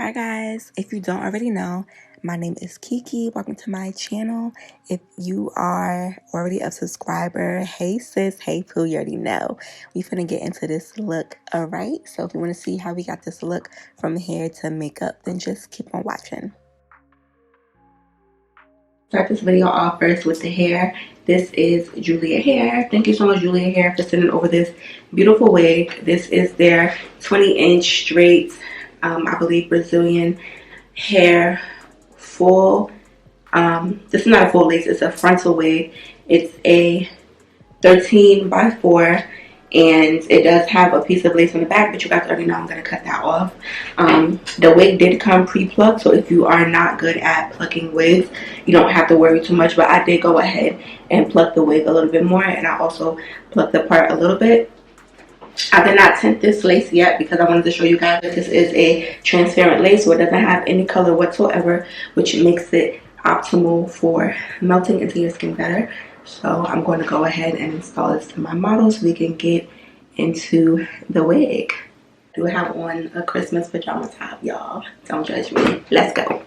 Hi guys, if you don't already know, my name is Kiki. Welcome to my channel. If you are already a subscriber, hey sis, hey poo, you already know. We finna get into this look, alright? So if you want to see how we got this look from hair to makeup, then just keep on watching. Start this video off first with the hair. This is Julia Hair. Thank you so much, Julia Hair, for sending over this beautiful wig. This is their 20-inch straight, I believe, Brazilian hair full. This is not a full lace, it's a frontal wig. It's a 13 by 4, and it does have a piece of lace on the back, but you guys already know I'm going to cut that off. The wig did come pre-plucked, so if you are not good at plucking wigs, you don't have to worry too much, but I did go ahead and pluck the wig a little bit more, and I also plucked the part a little bit. I did not tint this lace yet because I wanted to show you guys that this is a transparent lace, so it doesn't have any color whatsoever, which makes it optimal for melting into your skin better. So I'm going to go ahead and install this to my model so we can get into the wig. I do have on a Christmas pajama top, y'all. Don't judge me. Let's go.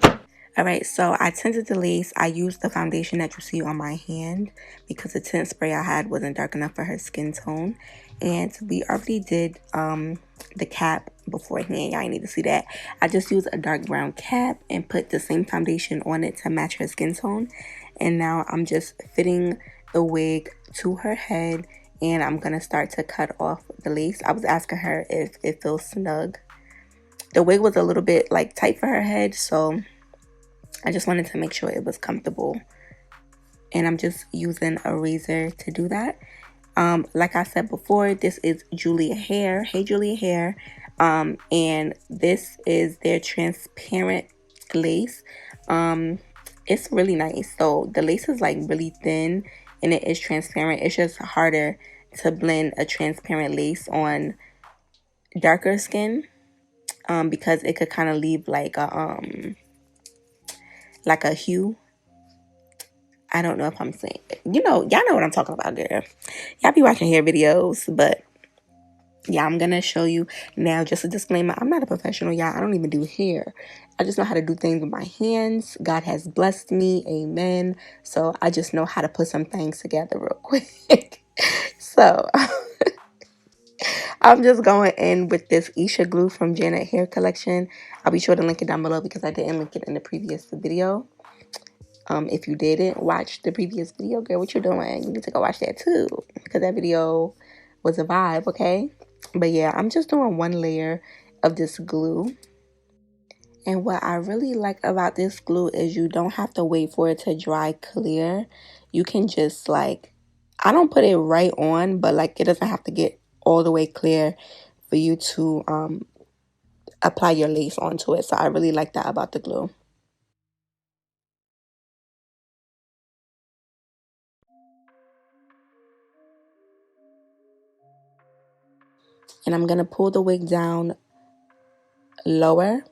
Alright, so I tinted the lace. I used the foundation that you see on my hand because the tint spray I had wasn't dark enough for her skin tone. And we already did the cap beforehand. Y'all need to see that. I just used a dark brown cap and put the same foundation on it to match her skin tone. And now I'm just fitting the wig to her head, and I'm going to start to cut off the lace. I was asking her if it feels snug. The wig was a little bit like tight for her head, so I just wanted to make sure it was comfortable. And I'm just using a razor to do that. Like I said before, this is Julia Hair. Hey, Julia Hair. And this is their transparent lace. It's really nice. So the lace is like really thin and it is transparent. It's just harder to blend a transparent lace on darker skin, because it could kind of leave like a hue. I don't know if I'm saying, y'all know what I'm talking about, girl. Y'all be watching hair videos, but yeah, I'm gonna show you now. Just a disclaimer, I'm not a professional, y'all. I don't even do hair. I just know how to do things with my hands. God has blessed me, amen. So I just know how to put some things together real quick. So I'm just going in with this Isha glue from Janet Hair Collection. I'll be sure to link it down below because I didn't link it in the previous video. If you didn't watch the previous video, girl, what you doing? You need to go watch that too, because that video was a vibe, okay? But yeah, I'm just doing one layer of this glue. And what I really like about this glue is you don't have to wait for it to dry clear. You can just like, I don't put it right on, but like it doesn't have to get all the way clear for you to apply your lace onto it. So I really like that about the glue. And I'm going to pull the wig down lower.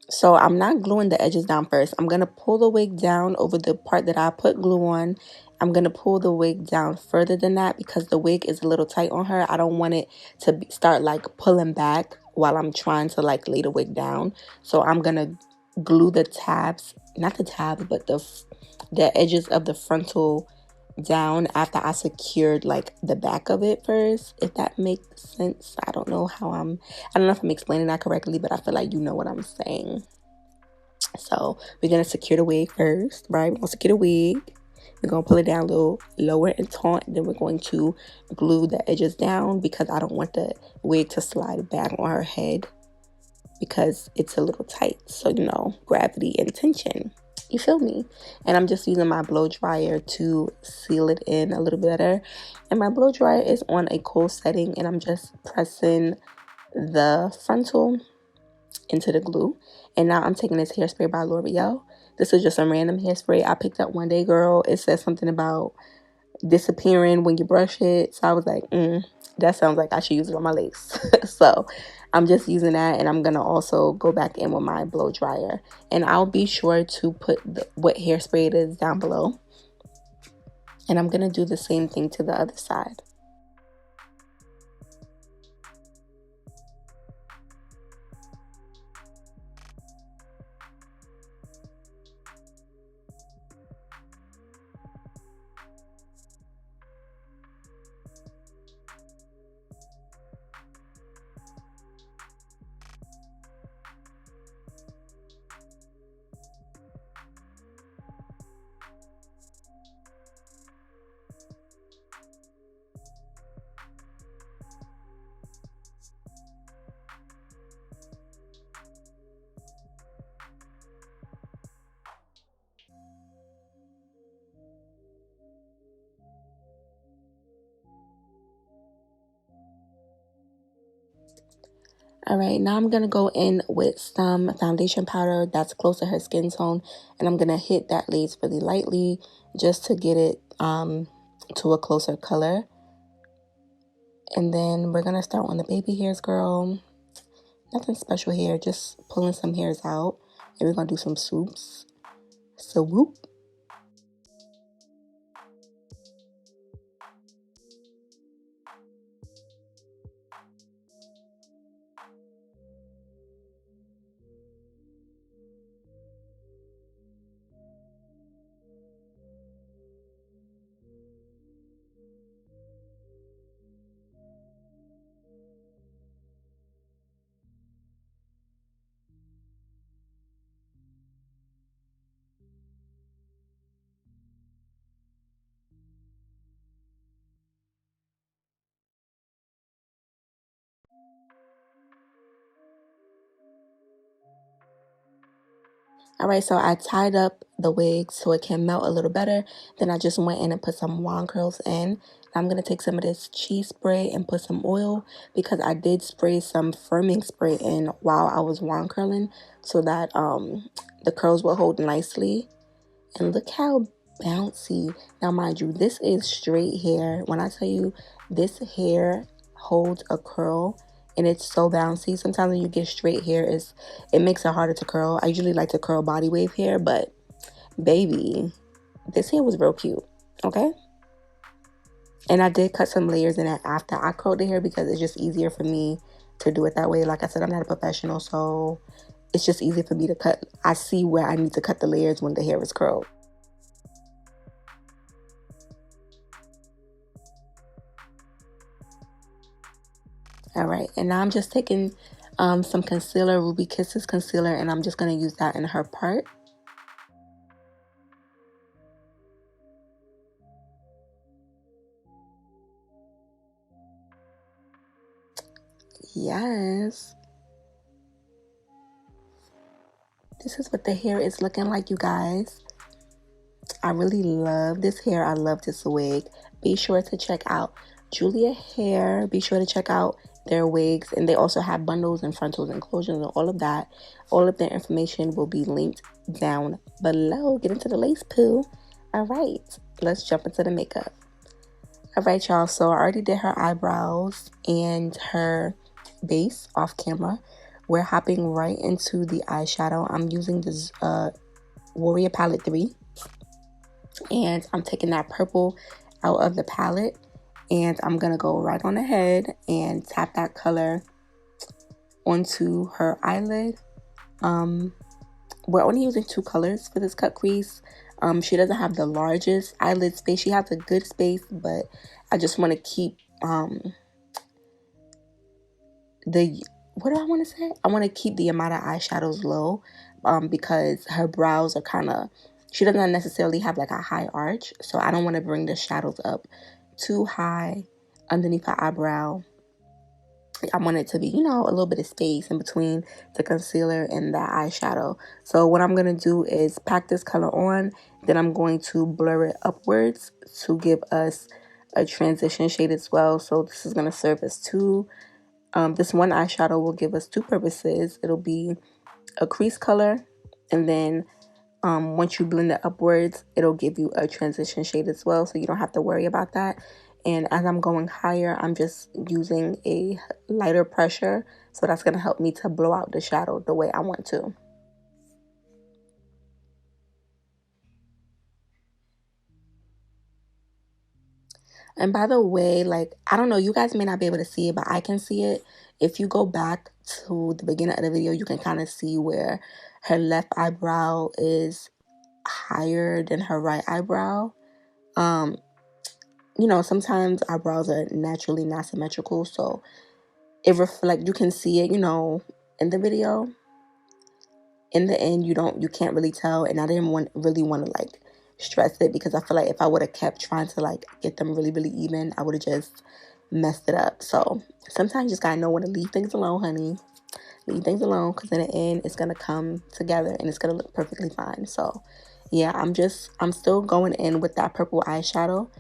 So I'm not gluing the edges down first. I'm going to pull the wig down over the part that I put glue on. I'm going to pull the wig down further than that because the wig is a little tight on her. I don't want it to start like pulling back while I'm trying to like lay the wig down. So I'm going to glue the tabs, not the tabs, but the edges of the frontal down after I secured like the back of it first, if that makes sense. I don't know if I'm explaining that correctly, but I feel like you know what I'm saying. So we're gonna secure the wig first, right? We're gonna secure the wig. We're gonna pull it down a little lower and taut. Then we're going to glue the edges down because I don't want the wig to slide back on her head because it's a little tight. So gravity and tension. You feel me? And I'm just using my blow dryer to seal it in a little better. And my blow dryer is on a cool setting, and I'm just pressing the frontal into the glue. And now I'm taking this hairspray by L'Oreal. This is just a random hairspray I picked up one day, girl. It says something about disappearing when you brush it. So I was like, that sounds like I should use it on my lace. So I'm just using that, and I'm gonna also go back in with my blow dryer, and I'll be sure to put what hairspray it is down below. And I'm gonna do the same thing to the other side. Alright, now I'm going to go in with some foundation powder that's close to her skin tone. And I'm going to hit that lace really lightly just to get it to a closer color. And then we're going to start on the baby hairs, girl. Nothing special here, just pulling some hairs out. And we're going to do some swoops. Swoop. Alright, so I tied up the wig so it can melt a little better. Then I just went in and put some wand curls in. I'm going to take some of this cheese spray and put some oil because I did spray some firming spray in while I was wand curling so that the curls will hold nicely. And look how bouncy. Now, mind you, this is straight hair. When I tell you this hair holds a curl and it's so bouncy. Sometimes when you get straight hair, it makes it harder to curl. I usually like to curl body wave hair, but baby, this hair was real cute, okay? And I did cut some layers in it after I curled the hair because it's just easier for me to do it that way. Like I said, I'm not a professional, so it's just easy for me to cut. I see where I need to cut the layers when the hair is curled. All right, and now I'm just taking some concealer, Ruby Kisses concealer, and I'm just going to use that in her part. Yes. This is what the hair is looking like, you guys. I really love this hair. I love this wig. Be sure to check out Julia Hair. Be sure to check out their wigs. And they also have bundles and frontals and closures and all of that. All of their information will be linked down below. Get into the lace poo. All right. Let's jump into the makeup. All right, y'all. So I already did her eyebrows and her base off camera. We're hopping right into the eyeshadow. I'm using this Warrior Palette 3. And I'm taking that purple out of the palette. And I'm going to go right on ahead and tap that color onto her eyelid. We're only using 2 colors for this cut crease. She doesn't have the largest eyelid space. She has a good space, but I just want to keep what do I want to say? I want to keep the amount of eyeshadows low because her brows are kind of, she doesn't necessarily have like a high arch. So I don't want to bring the shadows up too high underneath her eyebrow. I want it to be, you know, a little bit of space in between the concealer and the eyeshadow. So what I'm going to do is pack this color on. Then I'm going to blur it upwards to give us a transition shade as well. So this is going to serve as two. This one eyeshadow will give us 2 purposes. It'll be a crease color, and then once you blend it upwards, it'll give you a transition shade as well, so you don't have to worry about that. And as I'm going higher, I'm just using a lighter pressure, so that's going to help me to blow out the shadow the way I want to. And by the way, like, I don't know, you guys may not be able to see it, but I can see it. If you go back to the beginning of the video, you can kind of see where her left eyebrow is higher than her right eyebrow. You know, sometimes eyebrows are naturally not symmetrical, so it reflect, you can see it, you know, in the video. In the end, you can't really tell, and I didn't really want to like stress it because I feel like if I would have kept trying to like get them really, really even, I would have just messed it up. So sometimes you just gotta know when to leave things alone, honey. Leave things alone, because in the end, it's gonna come together and it's gonna look perfectly fine. So yeah, I'm still going in with that purple eyeshadow.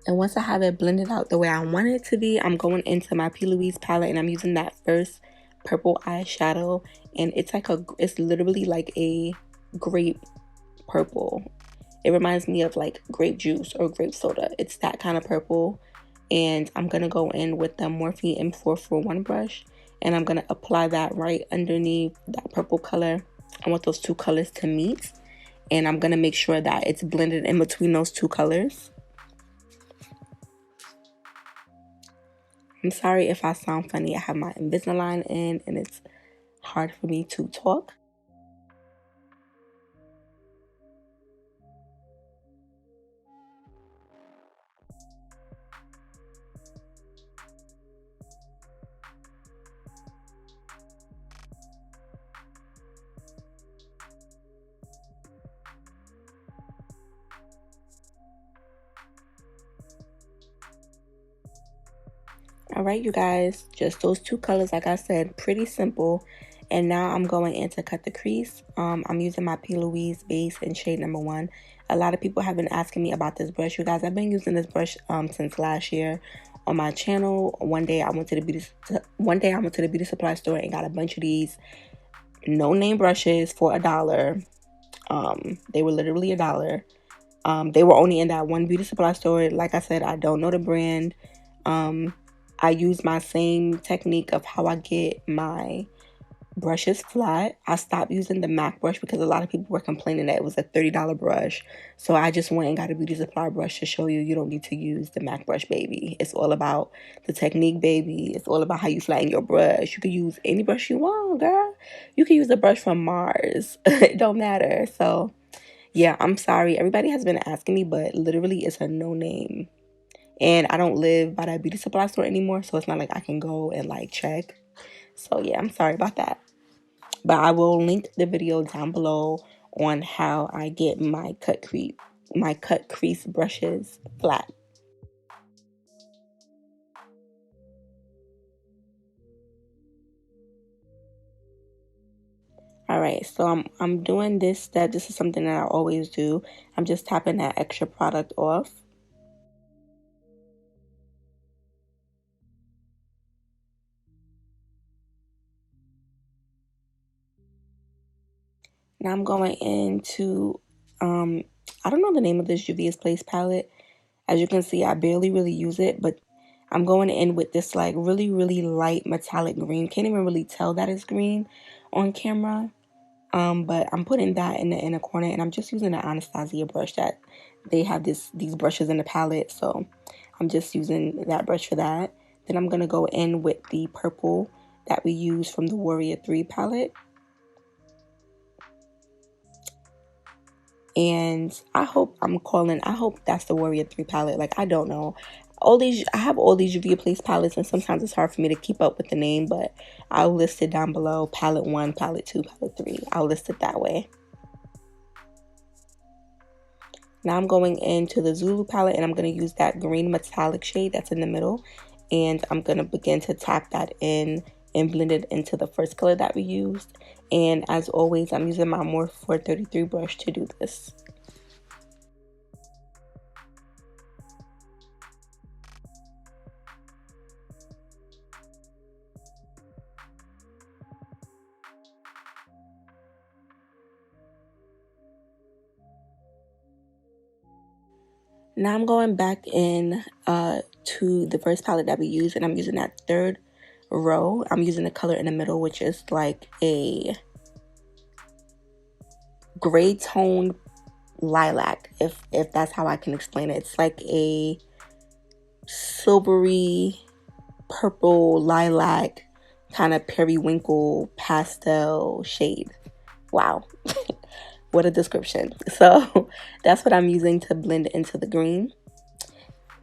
And once I have it blended out the way I want it to be, I'm going into my Louise palette and I'm using that first purple eyeshadow, and it's literally like a grape purple. It reminds me of like grape juice or grape soda. It's that kind of purple. And I'm going to go in with the Morphe M441 brush, and I'm going to apply that right underneath that purple color. I want those two colors to meet, and I'm going to make sure that it's blended in between those two colors. I'm sorry if I sound funny. I have my Invisalign in and it's hard for me to talk. All right, you guys, just those two colors, like I said, pretty simple. And now I'm going in to cut the crease. I'm using my Louise base in shade number 1. A lot of people have been asking me about this brush, you guys. I've been using this brush since last year on my channel. One day I went to the beauty supply store and got a bunch of these no name brushes for $1. They were literally $1. They were only in that one beauty supply store. Like I said, I don't know the brand. I use my same technique of how I get my brushes flat. I stopped using the MAC brush because a lot of people were complaining that it was a $30 brush. So I just went and got a beauty supply brush to show you don't need to use the MAC brush, baby. It's all about the technique, baby. It's all about how you flatten your brush. You can use any brush you want, girl. You can use a brush from Mars. It don't matter. So yeah, I'm sorry. Everybody has been asking me, but literally it's a no name. And I don't live by that beauty supply store anymore, so it's not like I can go and like check. So yeah, I'm sorry about that. But I will link the video down below on how I get my cut crease brushes flat. All right, so I'm doing this step. This is something that I always do. I'm just tapping that extra product off. Now I'm going into, I don't know the name of this Juvia's Place palette. As you can see, I barely really use it, but I'm going in with this like really, really light metallic green. Can't even really tell that it's green on camera. But I'm putting that in the inner corner, and I'm just using an Anastasia brush that they have these brushes in the palette. So I'm just using that brush for that. Then I'm going to go in with the purple that we use from the Warrior 3 palette. And I hope that's the Warrior 3 palette. Like, I don't know. I have all these Juvia Place palettes, and sometimes it's hard for me to keep up with the name, but I'll list it down below. Palette 1, palette 2, palette 3. I'll list it that way. Now I'm going into the Zulu palette, and I'm going to use that green metallic shade that's in the middle. And I'm going to begin to tap that in and blend it into the first color that we used. And as always, I'm using my Morphe 433 brush to do this. Now I'm going back in to the first palette that we used, and I'm using that third row. I'm using the color in the middle, which is like a gray tone lilac, if that's how I can explain it. It's like a silvery purple lilac kind of periwinkle pastel shade. Wow. What a description. So that's what I'm using to blend into the green.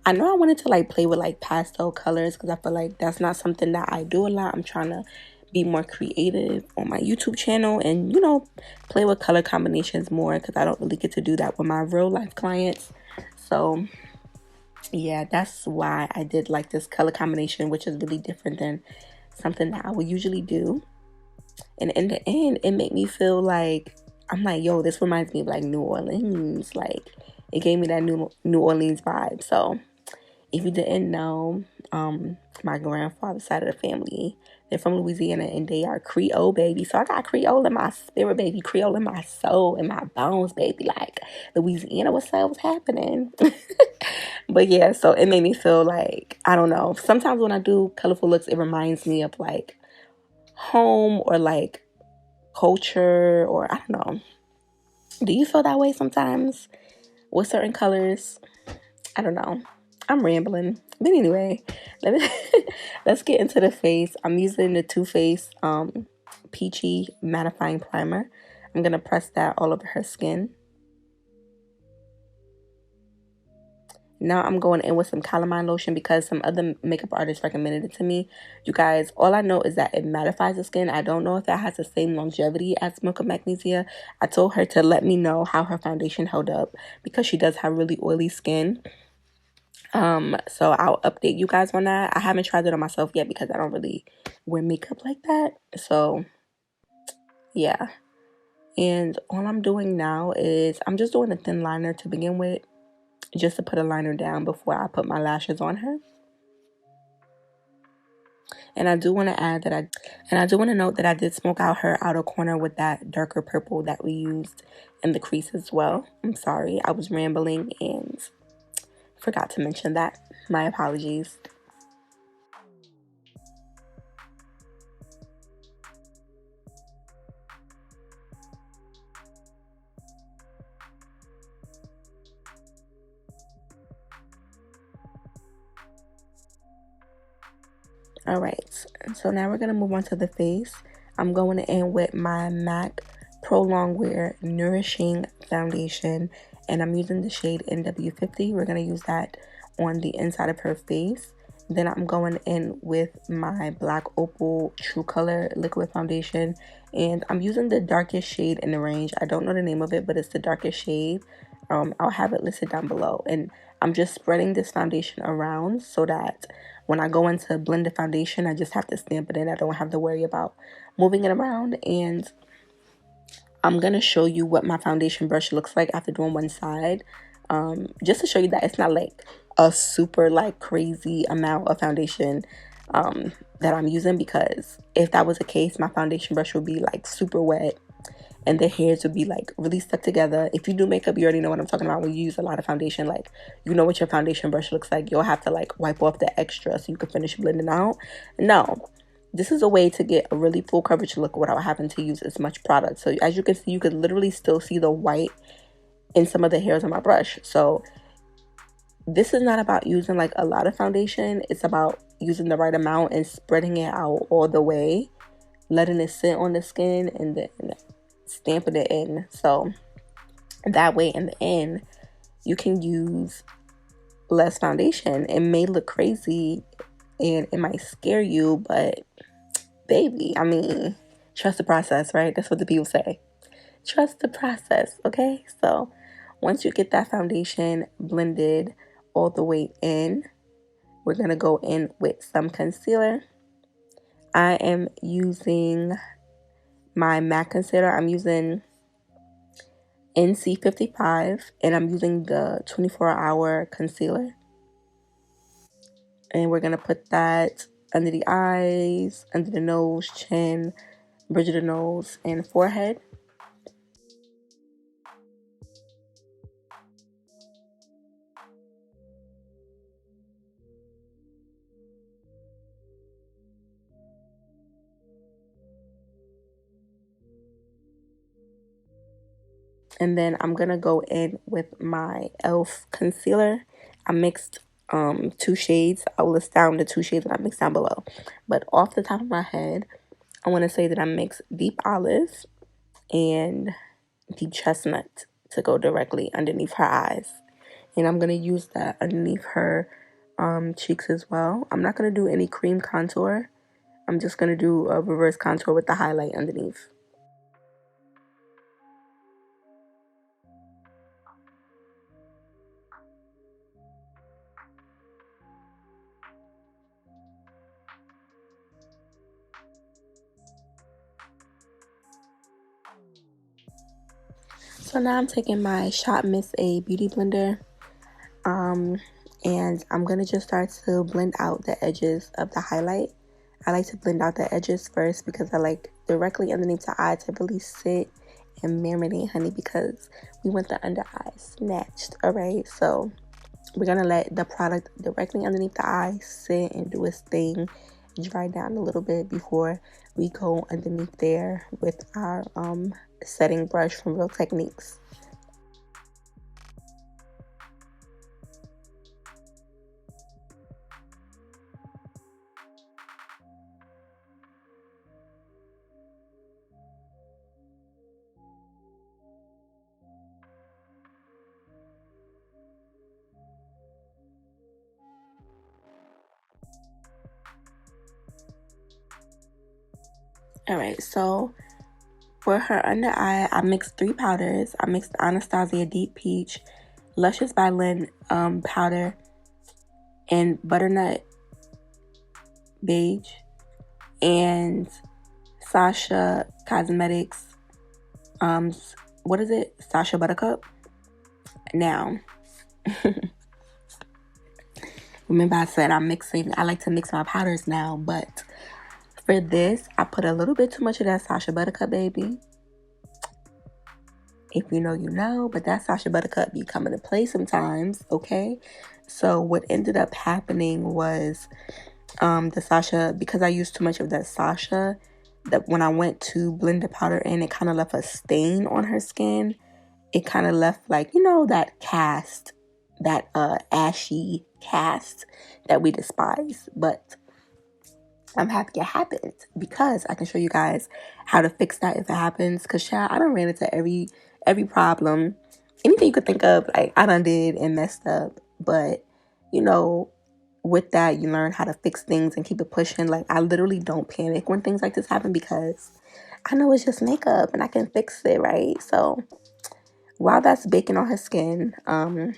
I know I wanted to like play with like pastel colors because I feel like that's not something that I do a lot. I'm trying to be more creative on my YouTube channel and, you know, play with color combinations more because I don't really get to do that with my real life clients. So yeah, that's why I did like this color combination, which is really different than something that I would usually do. And in the end, it made me feel like, I'm like, yo, this reminds me of like New Orleans. Like, it gave me that New Orleans vibe. So if you didn't know, my grandfather's side of the family. They're from Louisiana and they are Creole, baby. So I got Creole in my spirit, baby. Creole in my soul, in my bones, baby. Like, Louisiana, what's up? What's happening? But yeah, so it made me feel like, I don't know. Sometimes when I do colorful looks, it reminds me of like home or like culture, or I don't know. Do you feel that way sometimes with certain colors? I don't know. I'm rambling. But anyway, let's get into the face. I'm using the Too Faced Peachy Mattifying Primer. I'm going to press that all over her skin. Now I'm going in with some calamine lotion because some other makeup artists recommended it to me. You guys, all I know is that it mattifies the skin. I don't know if that has the same longevity as Milk of Magnesia. I told her to let me know how her foundation held up because she does have really oily skin. So I'll update you guys on that. I haven't tried it on myself yet because I don't really wear makeup like that. So yeah. And all I'm doing now is I'm just doing a thin liner to begin with, just to put a liner down before I put my lashes on her. And I do want to note that I did smoke out her outer corner with that darker purple that we used in the crease as well. I'm sorry, I was rambling and forgot to mention that. My apologies. Alright, so now we're going to move on to the face. I'm going in with my MAC Pro Longwear Nourishing Foundation, and I'm using the shade NW50. We're going to use that on the inside of her face. Then I'm going in with my Black Opal True Color Liquid Foundation, and I'm using the darkest shade in the range. I don't know the name of it, but it's the darkest shade. I'll have it listed down below. And I'm just spreading this foundation around so that when I go into blend the foundation, I just have to stamp it in. I don't have to worry about moving it around. And I'm going to show you what my foundation brush looks like after doing one side. Just to show you that it's not like a super like crazy amount of foundation that I'm using, because if that was the case, my foundation brush would be like super wet and the hairs would be like really stuck together. If you do makeup, you already know what I'm talking about. When you use a lot of foundation, like, you know what your foundation brush looks like. You'll have to like wipe off the extra so you can finish blending out. No, this is a way to get a really full coverage look without having to use as much product. So as you can see, you can literally still see the white in some of the hairs on my brush. So this is not about using like a lot of foundation. It's about using the right amount and spreading it out all the way, letting it sit on the skin, and then stamping it in. So that way in the end you can use less foundation. It may look crazy and it might scare you, but baby, I mean, trust the process, right? That's what the people say. Trust the process, okay? So once you get that foundation blended all the way in, we're gonna go in with some concealer. I am using my MAC concealer. I'm using NC55, and I'm using the 24-hour concealer. And we're going to put that under the eyes, under the nose, chin, bridge of the nose, and forehead. And then I'm going to go in with my Elf concealer. I mixed two shades. I'll list down the two shades that I mixed down below. But off the top of my head, I want to say that I mixed Deep Olive and Deep Chestnut to go directly underneath her eyes. And I'm going to use that underneath her cheeks as well. I'm not going to do any cream contour. I'm just going to do a reverse contour with the highlight underneath. So now I'm taking my Shop Miss A Beauty Blender. And I'm going to just start to blend out the edges of the highlight. I like to blend out the edges first because I like directly underneath the eye to really sit and marinate, honey, because we want the under eye snatched. All right, so we're going to let the product directly underneath the eye sit and do its thing, dry down a little bit before we go underneath there with our setting brush from Real Techniques. All right, so for her under eye, I mixed 3 powders. I mixed Anastasia Deep Peach, Luscious by Lynn powder, and Butternut Beige, and Sasha Cosmetics, what is it? Sasha Buttercup. Now, remember I said I like to mix my powders now, but for this, I put a little bit too much of that Sasha Buttercup, baby. If you know, you know, but that Sasha Buttercup be coming to play sometimes, okay? So what ended up happening was the Sasha, because I used too much of that Sasha, that when I went to blend the powder in, it kind of left a stain on her skin. It kind of left, like, you know, that cast, that ashy cast that we despise. But I'm happy it happened because I can show you guys how to fix that if it happens. Because, child, I done ran into every problem. Anything you could think of, like, I done did and messed up. But, you know, with that, you learn how to fix things and keep it pushing. Like, I literally don't panic when things like this happen because I know it's just makeup and I can fix it, right? So while that's baking on her skin, I'm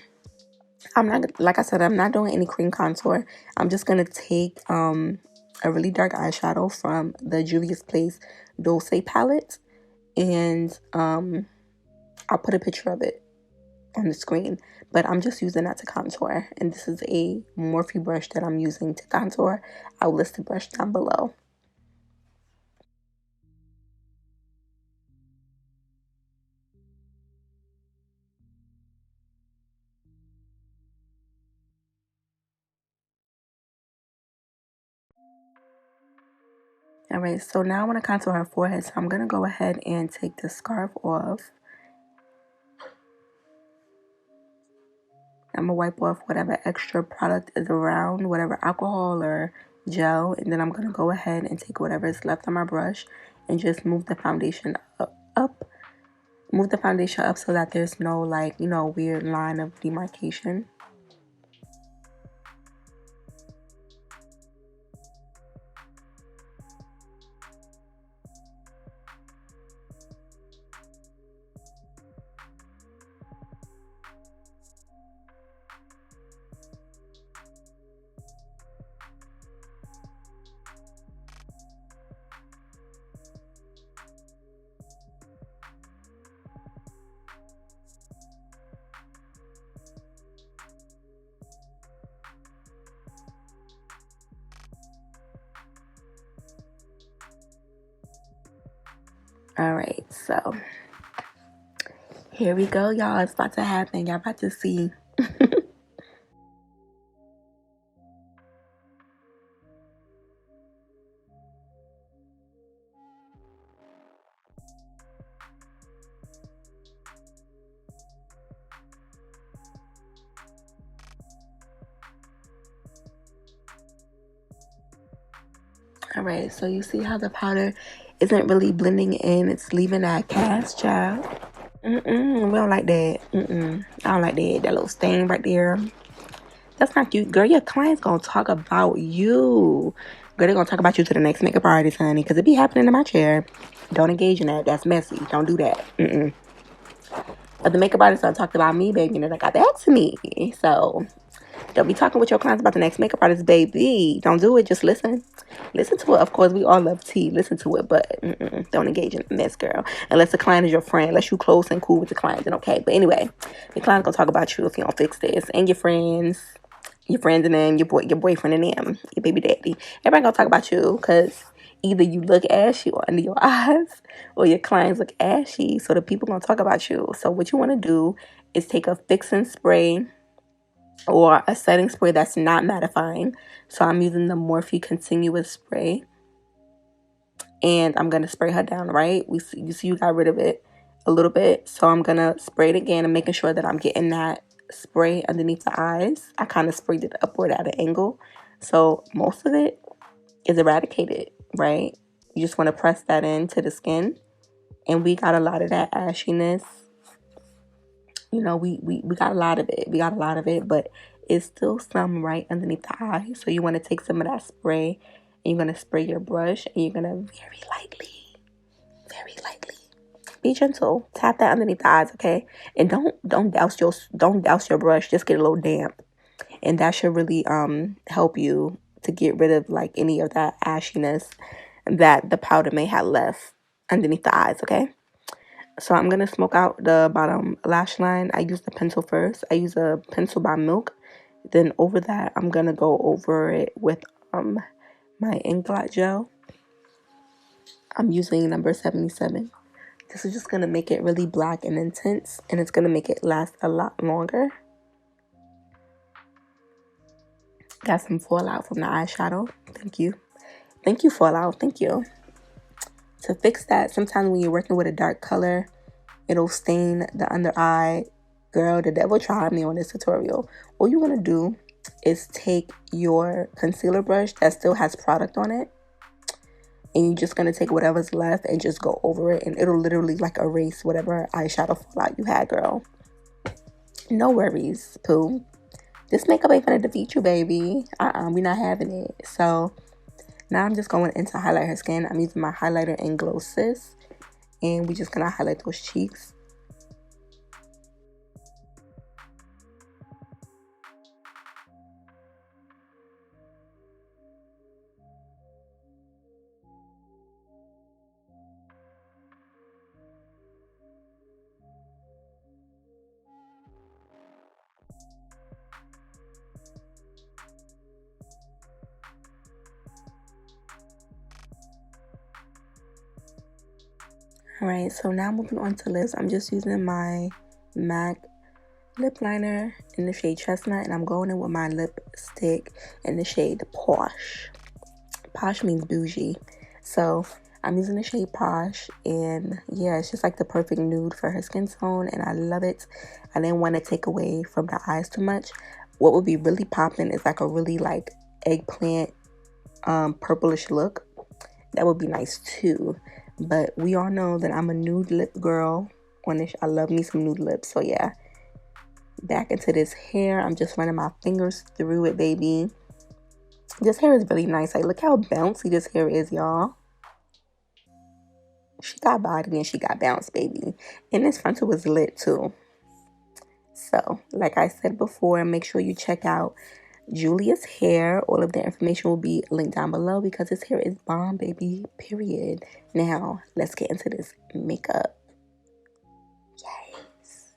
not, like I said, I'm not doing any cream contour. I'm just going to take a really dark eyeshadow from the Juvia's Place Dulce palette, and I'll put a picture of it on the screen, but I'm just using that to contour, and this is a Morphe brush that I'm using to contour. I'll list the brush down below. Alright, so now I want to contour her forehead, so I'm going to go ahead and take the scarf off. I'm going to wipe off whatever extra product is around, whatever alcohol or gel, and then I'm going to go ahead and take whatever is left on my brush and just move the foundation up. Move the foundation up so that there's no, like, you know, weird line of demarcation. Alright, so here we go, y'all. It's about to happen. Y'all about to see. Alright, so you see how the powder isn't really blending in. It's leaving that cast, child. We don't like that. I don't like that. That little stain right there. That's not cute. Girl, your client's gonna talk about you. Girl, they're gonna talk about you to the next makeup artist, honey. Because it be happening in my chair. Don't engage in that. That's messy. Don't do that. But the makeup artist done talked about me, baby, and they got back to me. So don't be talking with your clients about the next makeup artist, baby. Don't do it. Just listen. Listen to it. Of course, we all love tea. Listen to it, but don't engage in a mess, girl. Unless the client is your friend. Unless you close and cool with the client, then okay. But anyway, the client's gonna talk about you if you don't fix this. And your friends. your friends and them, your boyfriend and them, your baby daddy. Everybody gonna talk about you because either you look ashy or under your eyes, or your clients look ashy. So the people gonna talk about you. So what you want to do is take a fixing spray or a setting spray that's not mattifying. So I'm using the Morphe Continuous Spray, and I'm gonna spray her down. Right, you see you got rid of it a little bit, so I'm gonna spray it again and making sure that I'm getting that spray underneath the eyes. I kind of sprayed it upward at an angle, so most of it is eradicated. Right, you just want to press that into the skin, and we got a lot of that ashiness. You know, we got a lot of it. We got a lot of it, but it's still some right underneath the eye. So you want to take some of that spray, and you're gonna spray your brush, and you're gonna very lightly, be gentle, tap that underneath the eyes, okay? And don't douse your brush. Just get a little damp, and that should really help you to get rid of like any of that ashiness that the powder may have left underneath the eyes, okay? So I'm going to smoke out the bottom lash line. I use the pencil first. I use a pencil by Milk. Then over that, I'm going to go over it with my ink blot gel. I'm using number 77. This is just going to make it really black and intense, and it's going to make it last a lot longer. Got some fallout from the eyeshadow. Thank you. Thank you, fallout. Thank you. To fix that, sometimes when you're working with a dark color, it'll stain the under eye. Girl, the devil tried me on this tutorial. All you want to do is take your concealer brush that still has product on it, and you're just going to take whatever's left and just go over it, and it'll literally like erase whatever eyeshadow fallout you had, girl. No worries, poo. This makeup ain't gonna defeat you, baby. We're not having it. So now I'm just going in to highlight her skin. I'm using my highlighter in Glow Sis, and we're just gonna highlight those cheeks. Alright, so now moving on to lips. I'm just using my MAC lip liner in the shade Chestnut, and I'm going in with my lipstick in the shade Posh. Posh means bougie. So I'm using the shade Posh, and yeah, it's just like the perfect nude for her skin tone, and I love it. I didn't want to take away from the eyes too much. What would be really popping is like a really like eggplant purplish look. That would be nice too. But we all know that I'm a nude lip girl on this. I love me some nude lips. So yeah, back into this hair. I'm just running my fingers through it, baby. This hair is really nice. Like, look how bouncy this hair is, y'all. She got body and she got bounce, baby. And this frontal was lit too. So, like I said before, make sure you check out Julia's hair. All of the information will be linked down below because his hair is bomb, baby, period. Now let's get into this makeup. Yes.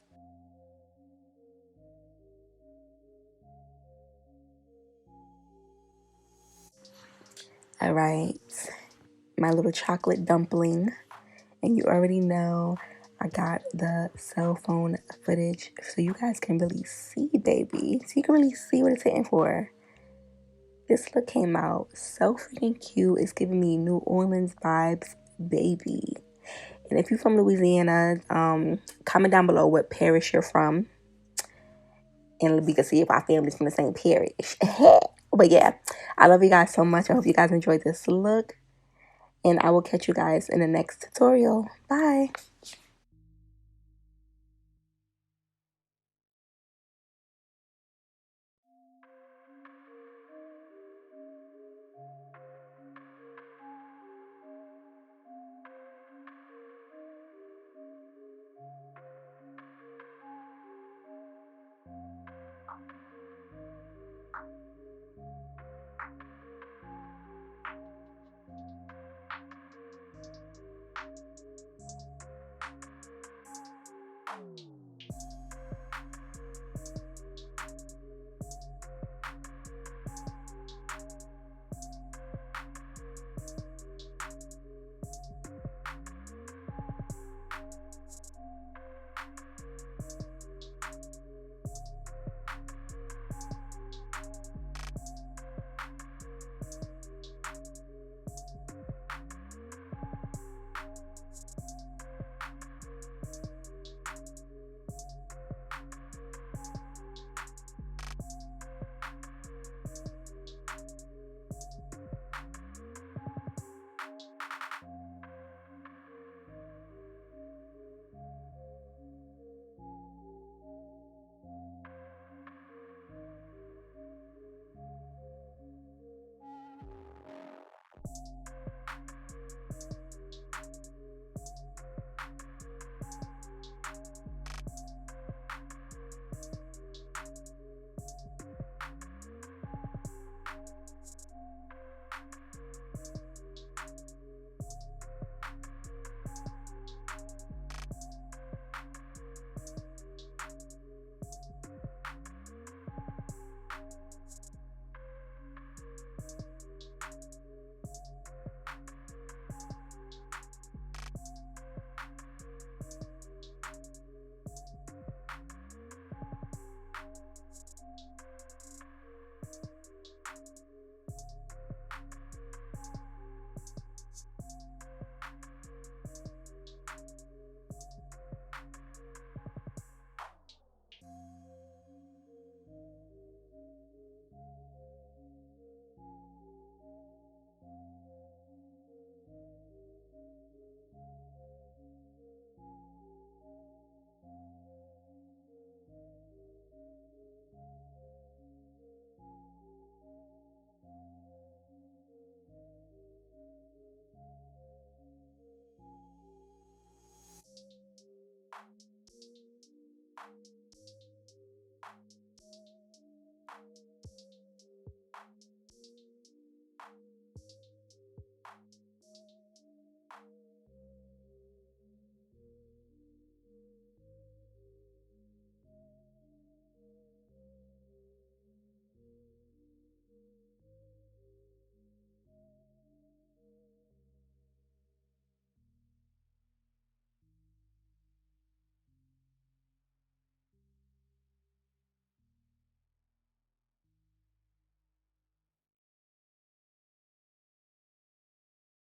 All right, my little chocolate dumpling, and you already know I got the cell phone footage so you guys can really see, baby, so you can really see what it's hitting for. This look came out so freaking cute. It's giving me New Orleans vibes, baby. And if you're from Louisiana, comment down below what parish you're from, and we can see if our family's from the same parish. But yeah, I love you guys so much. I hope you guys enjoyed this look, and I will catch you guys in the next tutorial. Bye.